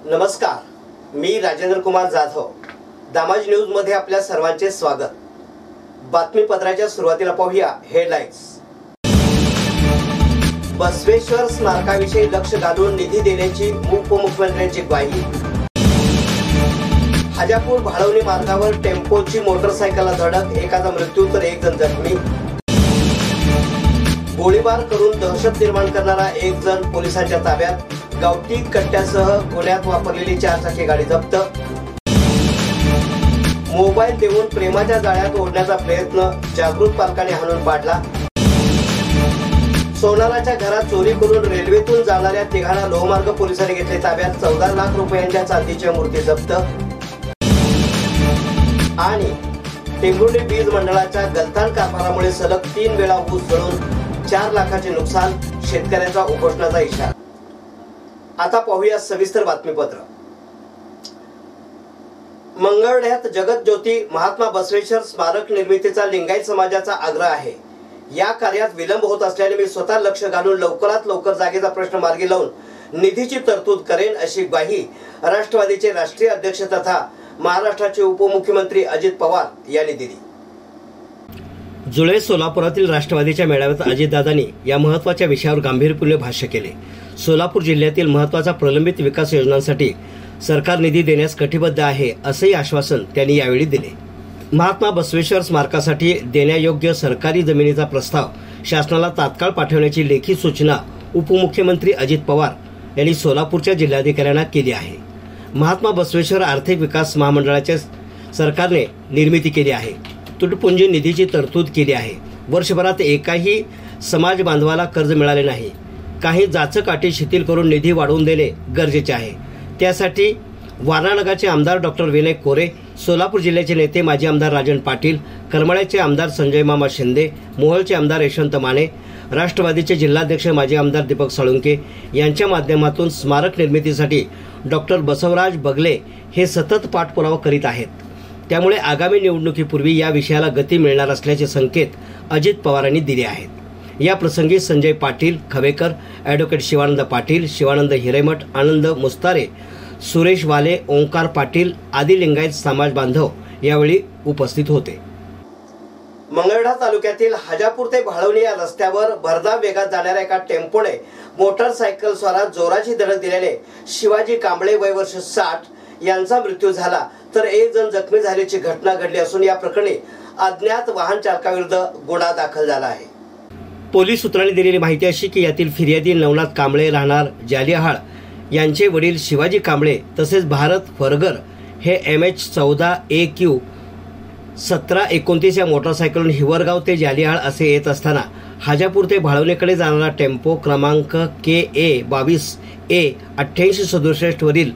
नमस्कार, मी राजेंद्र कुमार जाधव. दामाज न्यूज मध्ये आपल्या सर्वांचे स्वागत. बातमीपत्राच्या सुरुवातीला पाहूया हेडलाईन्स. बसवेश्वर स्मारकाविषयी लक्ष घालून निधी देण्याची उपमुख्यमंत्र्यांची ग्वाही. हाजापूर भाळवणी मार्गावर टेम्पोची मोटरसायकलला धडक, एकाचा मृत्यू तर एक जण जखमी. गोळीबार करून दहशत निर्माण करणारा एक जण पोलिसांच्या ताब्यात. गावठी कट्ट्यासह गुन्ह्यात वापरलेली 4 चाकी गाडी जप्त. मोबाईल देऊन प्रेमाच्या जाळ्यात ओढण्याचा प्रयत्न, जागृत पालकाने हाणून पाडला. सोनाराच्या घरात चोरी करून रेल्वेतून जाणाऱ्या तिघांना लोहमार्ग पोलिसांनी घेतले ताब्यात. 14 लाख रुपयांच्या चांदीच्या मूर्ती जप्त. आणि टेंभुर्णी बीज मंडळाच्या गलथान कारभारामुळे सलग 3 वेळा ऊस जळून 4 लाखाचे नुकसान, शेतकऱ्यांचा उपोषणाचा इशारा. आता पाहूया सविस्तर बातमीपत्र. मंगळवेढ्यात जगत ज्योती महात्मा बसवेश्वर स्मारक निर्मितीचा लिंगायत समाजाचा आग्रह आहे. या कार्यात विलंब होत असल्याने मी स्वतः लक्ष घालून लवकरात लवकर जागेचा प्रश्न मार्गी लावून निधीची तरतूद करेन, अशी ग्वाही राष्ट्रवादीचे राष्ट्रीय अध्यक्ष तथा महाराष्ट्राचे उपमुख्यमंत्री अजित पवार यांनी दिली. जुळे सोलापुरातील राष्ट्रवादीच्या मेळाव्यात अजितदादांनी या महत्त्वाच्या विषयावर गांभीर्यपूर्ण भाष्य केले. सोलापूर जिल्ह्यातील महत्त्वाच्या प्रलंबित विकास योजनांसाठी सरकार निधी देण्यास कटिबद्ध आहे, असेही आश्वासन त्यांनी यावेळी दिले. महात्मा बसवेश्वर स्मारकासाठी देण्यायोग्य सरकारी जमिनीचा प्रस्ताव शासनाला तात्काळ पाठवण्याची लेखी सूचना उपमुख्यमंत्री अजित पवार यांनी सोलापूरच्या जिल्हाधिकाऱ्यांना केली आहे. महात्मा बसवेश्वर आर्थिक विकास महामंडळाच्या सरकारने निर्मिती केली आहे. तुटपुंजी निधीची तरतूद केली आहे. वर्षभरात एकाही समाज बांधवाला कर्ज मिळाले नाही. काही जाचक शिथिल करून निधी वाढवून देणे गरजेचे आहे. त्यासाठी वारणानगरचे आमदार डॉक्टर विनय कोरे, सोलापूर जिल्ह्याचे नेते माजी आमदार राजन पाटील, करमाळ्याचे आमदार संजय मामा शिंदे, मोहोळचे आमदार यशवंत माने, राष्ट्रवादीचे जिल्हाध्यक्ष माजी आमदार दीपक साळुंके यांच्या माध्यमातून स्मारक निर्मितीसाठी डॉक्टर बसवराज बगले हे सतत पाठपुरावा करीत आहेत. त्यामुळे आगामी निवडणुकीपूर्वी या विषयाला गती मिळणार असल्याचे संकेत अजित पवारांनी दिले आहेत. या प्रसंगी संजय पाटील खवेकर, ॲडव्होकेट शिवानंद पाटील, शिवानंद हिरेमठ, आनंद मुस्तारे, सुरेश वाले, ओंकार पाटील आदी लिंगायत समाज बांधव यावेळी उपस्थित होते. मंगळवेढा तालुक्यातील हाजापूर ते भाळवणी या रस्त्यावर भरधाव वेगात जाणाऱ्या एका टेम्पोने मोटरसायकल स्वारात जोराची धडक दिल्याने शिवाजी कांबळे वय वर्ष 60 यांचा मृत्यू झाला, तर एक जण जखमी झाल्याची घटना घडली असून या प्रकरणी अज्ञात वाहन चालकाविरुद्ध गुन्हा दाखल झाला आहे. पोलीस सूत्रांनी दिलेली माहिती अशी की यातील फिर्यादी नवनाथ कांबळे राहणार जालिहाळ यांचे वडील शिवाजी कांबळे तसेच भारत फरगर हे MH14 AQ 1729 या मोटरसायकलून हिवरगाव ते जालिहाळ असे येत असताना हाजापूर ते भाळवणीकडे जाणारा टेम्पो क्रमांक KA 22 A 8867 वरील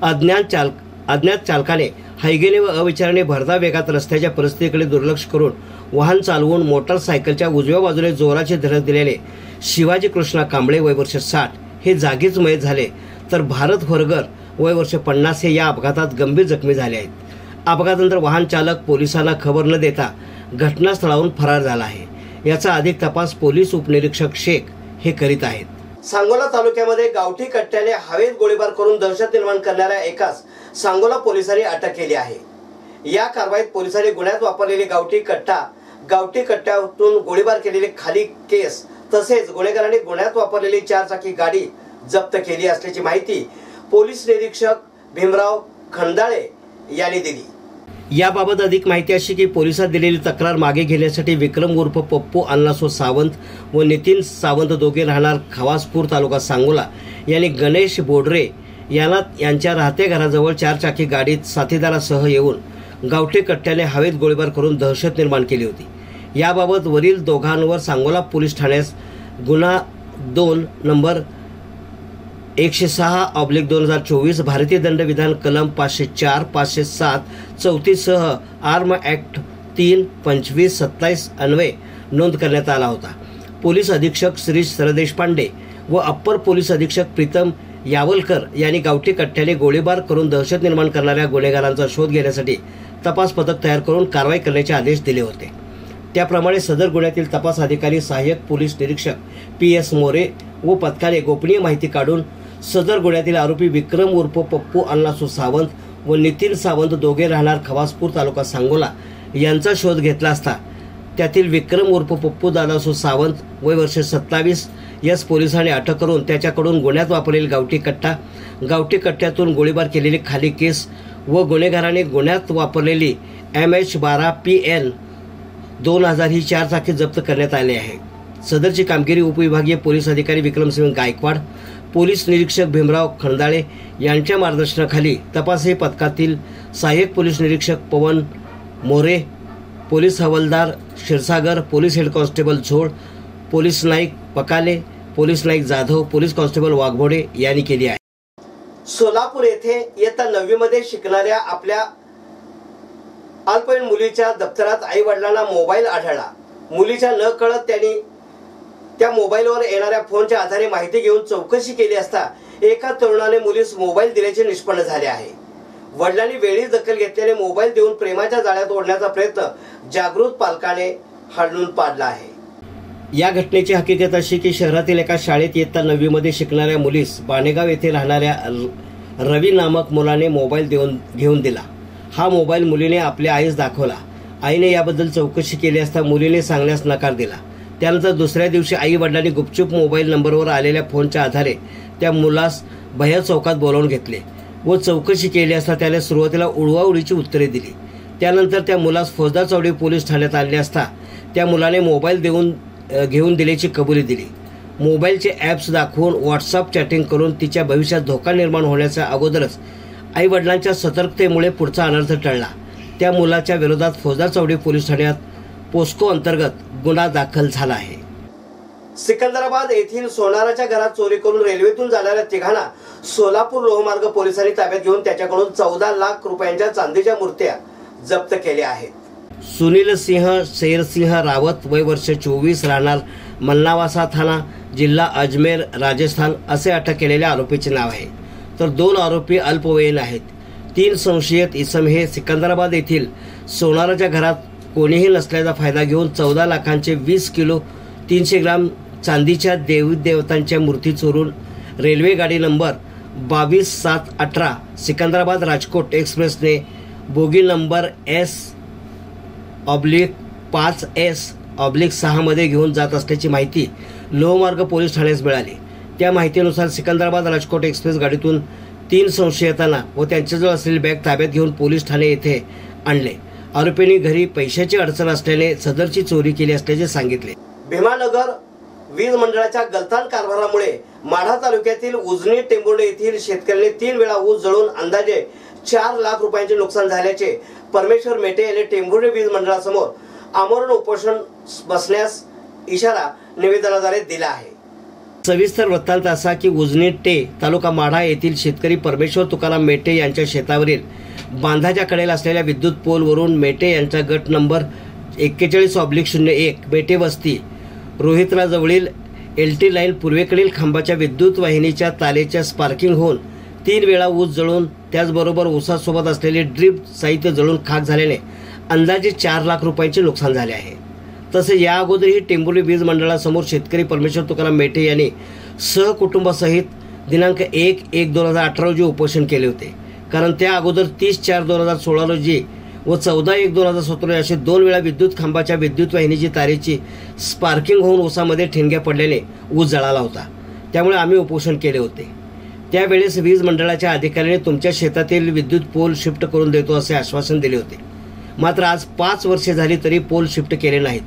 अज्ञात चालकाने हैगेने व अविचाराने भरधाव वेगात रस्त्याच्या परिस्थितीकडे दुर्लक्ष करून वाहन चालवून मोटरसायकलच्या उजव्या बाजूने जोराची धडक दिल्याने शिवाजी कृष्णा कांबळे वय वर्ष 60 हे जागीच मयत झाले, तर भारत फरगर वय वर्ष 50 हे या अपघातात गंभीर जखमी झाले आहेत. अपघातानंतर वाहन चालक पोलिसांना खबर न देता घटनास्थळावरून फरार झाला आहे. याचा अधिक तपास पोलीस उपनिरीक्षक शेख हे करीत आहेत. सांगोला तालुक्यामध्ये गावठी कट्ट्याने हवेत गोळीबार करून दहशत निर्माण करणाऱ्या एकास सांगोला पोलिसांनी अटक केली आहे. या कारवाईत पोलिसांनी गुन्ह्यात वापरलेली गावठी कट्ट्यातून गोळीबार केलेली खाली केस तसेच गुन्हेगारांनी गुन्ह्यात वापरलेली 4 चाकी गाडी जप्त केली असल्याची माहिती पोलीस निरीक्षक भीमराव खंडाळे यांनी दिली. याबाबत अधिक माहिती अशी की पोलिसांनी दिलेली तक्रार मागे घेण्यासाठी विक्रम उर्फ पप्पू अण्णासो सावंत व नितीन सावंत दोघे राहणार खवासपूर तालुका सांगोला यांनी गणेश बोडरे यांच्या राहत्या घराजवळ 4 चाकी गाडीत साथीदारासह येऊन गावठी कट्ट्याने हवेत गोळीबार करून दहशत निर्माण केली होती. याबाबत वरील दोघांवर सांगोला पोलीस ठाण्यास गुन्हा 2 नंबर 106/2024 भारतीय दंड विधान कलम 504, 507, 34 सह आर्म ॲक्ट 3, 25, 27 अन्वये नोंद करण्यात आला होता. पोलीस अधीक्षक श्री सरदेशपांडे व अप्पर पोलीस अधीक्षक प्रीतम यावलकर यांनी गावठी कट्ट्याने गोळीबार करून दहशत निर्माण करणाऱ्या गुन्हेगारांचा शोध घेण्यासाठी तपास पथक तयार करून कारवाई करण्याचे आदेश दिले होते. त्याप्रमाणे सदर गुन्ह्यातील तपास अधिकारी सहाय्यक पोलीस निरीक्षक PS मोरे व पथकाने गोपनीय माहिती काढून सदर गुन्ह्यातील आरोपी विक्रम उर्फ पप्पू अण्णासू सावंत व नितीन सावंत दोघे राहणार खवासपूर तालुका सांगोला यांचा शोध घेतला असता त्यातील विक्रम उर्फ पप्पू दादासू सावंत वय वर्ष 27 यास पोलिसांनी अटक करून त्याच्याकडून गुन्ह्यात वापरलेली गावठी कट्ट्यातून गोळीबार केलेली खाली केस व गुन्हेगाराने गुन्ह्यात वापरलेली MH12 PN 2000 ही 4 चाकी जप्त करण्यात आली आहे। सदरची कामगिरी उपविभागीय पोलीस अधिकारी विक्रमसिंह गायकवाड, पोलीस निरीक्षक भीमराव खंडाळे यांच्या मार्गदर्शनाखाली तपासणी पथकातील सहाय्यक पोलीस निरीक्षक पवन मोरे, पोलीस हवालदार Kshirsagar, police head constable Zol, police Naik Pakale, police Naik Jadhav, police constable Waghbode यांनी केली आहे। सोलापूर येथे इयत्ता 9वी मध्ये शिकणाऱ्या आपल्या अल्पवयीन मुलीच्या दप्तरात आई वडिलांना मोबाईल आढळला। मुलीच्या न कळत त्यांनी त्या मोबाईलवर येणाऱ्या फोनच्या आधारे माहिती घेऊन चौकशी केली असता एका तरुणाने मुलीस मोबाईल दिल्याचे निष्पन्न झाले आहे। वडिलांनी वेळीच दखल घेतल्याने मोबाईल देऊन प्रेमाच्या जाळ्यात ओढण्याचा प्रयत्न जागृत पालकाने हाणून पाडला आहे। या घटनेची हकीकत अशी की शहरातील एका शाळेत इयत्ता 9वी मध्ये शिकणाऱ्या मुलीस बाणेगाव येथे राहणाऱ्या रवी नामक मुलाने मोबाईल घेऊन दिला। हा मोबाईल मुलीने आपल्या आईस दाखवला। आईने याबद्दल चौकशी केली असता मुलीने सांगण्यास नकार दिला। त्यानंतर दुसऱ्या दिवशी आई वडिलांनी गुपचूप मोबाईल नंबरवर आलेल्या फोनच्या आधारे त्या मुलास भैया चौकात बोलावून घेतले व चौकशी केली असता त्याने सुरुवातीला उडवाउडीची उत्तरे दिली। त्यानंतर त्या मुलास फौजदार चौडी पोलीस ठाण्यात आणले असता त्या मुलाने मोबाईल घेऊन दिल्याची कबुली दिली। मोबाईलचे ॲप्स दाखवून व्हॉट्सअप चॅटिंग करून तिच्या भविष्यात धोका निर्माण होण्याच्या अगोदरच आई वडिलांच्या सतर्कतेमुळे पुढचा अनर्थ टळला। त्या मुलाच्या विरोधात फौजदार चौडी पोलीस ठाण्यात पोस्को अंतर्गत गुन्हा दाखल झाला आहे। सिकंदराबाद येथील सोनाराच्या घरात चोरी करून रेल्वेतून जाणाऱ्या तिघांना सोलापूर लोहमार्ग पोलिसांनी ताब्यात घेऊन त्याच्याकडून 14 लाख रुपयांच्या चांदीच्या मूर्त्या जप्त केल्या आहेत। सुनील सिंह शेरसिंह रावत वय वर्ष 24 राहणार मलनावासा थाना जिल्हा अजमेर राजस्थान असे अटक केलेल्या आरोपीचे नाव आहे। तर 2 आरोपी अल्पवयीन आहेत। 3 संशयित इसम हे सिकंदराबाद येथील सोनाराच्या घरात कोणीही नसल्याचा फायदा घेऊन 14 लाखांचे 20 किलो 300 ग्राम चांदीच्या देवी देवतांच्या मूर्ती चोरून रेल्वे गाडी नंबर 22-7-18 सिकंदराबाद राजकोट एक्सप्रेसने बोगी नंबर S/5S/6 मध्ये घेऊन जात असल्याची माहिती लोहमार्ग पोलीस ठाण्यास मिळाली। त्या माहितीनुसार सिकंदराबाद राजकोट एक्सप्रेस गाडीतून 3 संशयितांना व त्यांच्याजवळ असलेली बॅग ताब्यात घेऊन पोलीस ठाणे येथे आणले। आरोपींनी घरी पैशाची अडचण असल्याने सदरची चोरी केली असल्याचे सांगितले। भीमानगर वीज मंडळाच्या गलथान कारभारामुळे माढा तालुक्यातील उजनी टेंभुर्णी येथील शेतकऱ्यांनी 3 वेळा ऊस जळून अंदाजे 4 लाख रुपयांचे नुकसान झाल्याचे परमेश्वर मेटे यांनी टेंभुर्णी वीज मंडळासमोर आमरण उपोषण बसण्यास इशारा निवेदनाद्वारे दिला आहे। सविस्तर वृत्तांत असा की उजनी तालुका माढा येथील शेतकरी परमेश्वर तुकाराम मेटे यांच्या शेतावरील बांधाच्या कडेला असलेल्या विद्युत पोलवरून मेटे यांचा गट नंबर 41/01 मेटे वस्ती रोहितराजवळील LT लाईन पूर्वेकडील खांबाच्या विद्युत वाहिनीच्या तारेच्या स्पार्किंग होऊन 3 वेळा ऊस जळून त्याचबरोबर ऊसासोबत असलेले ड्रीप साहित्य जळून खाक झाल्याने अंदाजे 4 लाख रुपयांचे नुकसान झाले आहे। तसेच या अगोदरही टेंभुर्णी वीज मंडळासमोर शेतकरी परमेश्वर तुकाराम मेटे यांनी सहकुटुंबासहित दिनांक 1/1/2018 रोजी उपोषण केले होते। कारण त्या अगोदर 30/4/2016 रोजी व 14/1/2017 असे 2 वेळा विद्युत खांबाच्या विद्युत वाहिनीची तारेची स्पार्किंग होऊन ऊसामध्ये ठिणग्या पडल्याने ऊस जळाला होता। त्यामुळे आम्ही उपोषण केले होते। त्यावेळेस वीज मंडळाच्या अधिकाऱ्यांनी तुमच्या शेतातील विद्युत पोल शिफ्ट करून देतो असे आश्वासन दिले होते। मात्र आज 5 वर्षे झाली तरी पोल शिफ्ट केले नाहीत।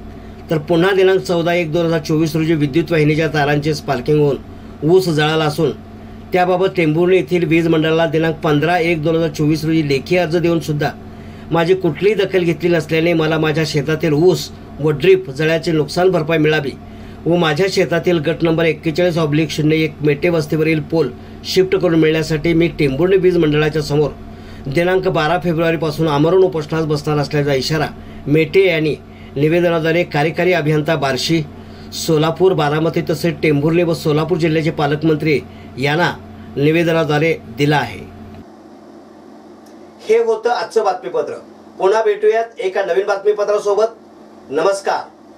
तर पुन्हा दिनांक 14/1/2024 रोजी विद्युत वाहिनीच्या तारांचे स्पार्किंग होऊन ऊस जळाला असून त्याबाबत टेंभुर्णी येथील वीज मंडळाला दिनांक 15/1/2024 रोजी लेखी अर्ज देऊन सुद्धा माझी कुठलीही दखल घेतली नसल्याने मला माझ्या शेतातील ऊस व ड्रीप जळ्याचे नुकसान भरपाई मिळावी व माझ्या शेतातील गट नंबर 41/01 मेटे वस्तीवरील पोल शिफ्ट करून मिळण्यासाठी मी टेंभुर्णी वीज मंडळाच्या समोर दिनांक 12 फेब्रुवारीपासून आमरण उपोषणास बसणार असल्याचा इशारा मेटे यांनी निवेदनाद्वारे कार्यकारी अभियंता बार्शी, सोलापूर, बारामती तसेच टेंभुर्णी व सोलापूर जिल्ह्याचे पालकमंत्री यांना निवेदनाद्वारे दिला आहे। हे होतं आजचं बातमीपत्र। पुन्हा भेटूयात एका नवीन बातमीपत्रासोबत। नमस्कार।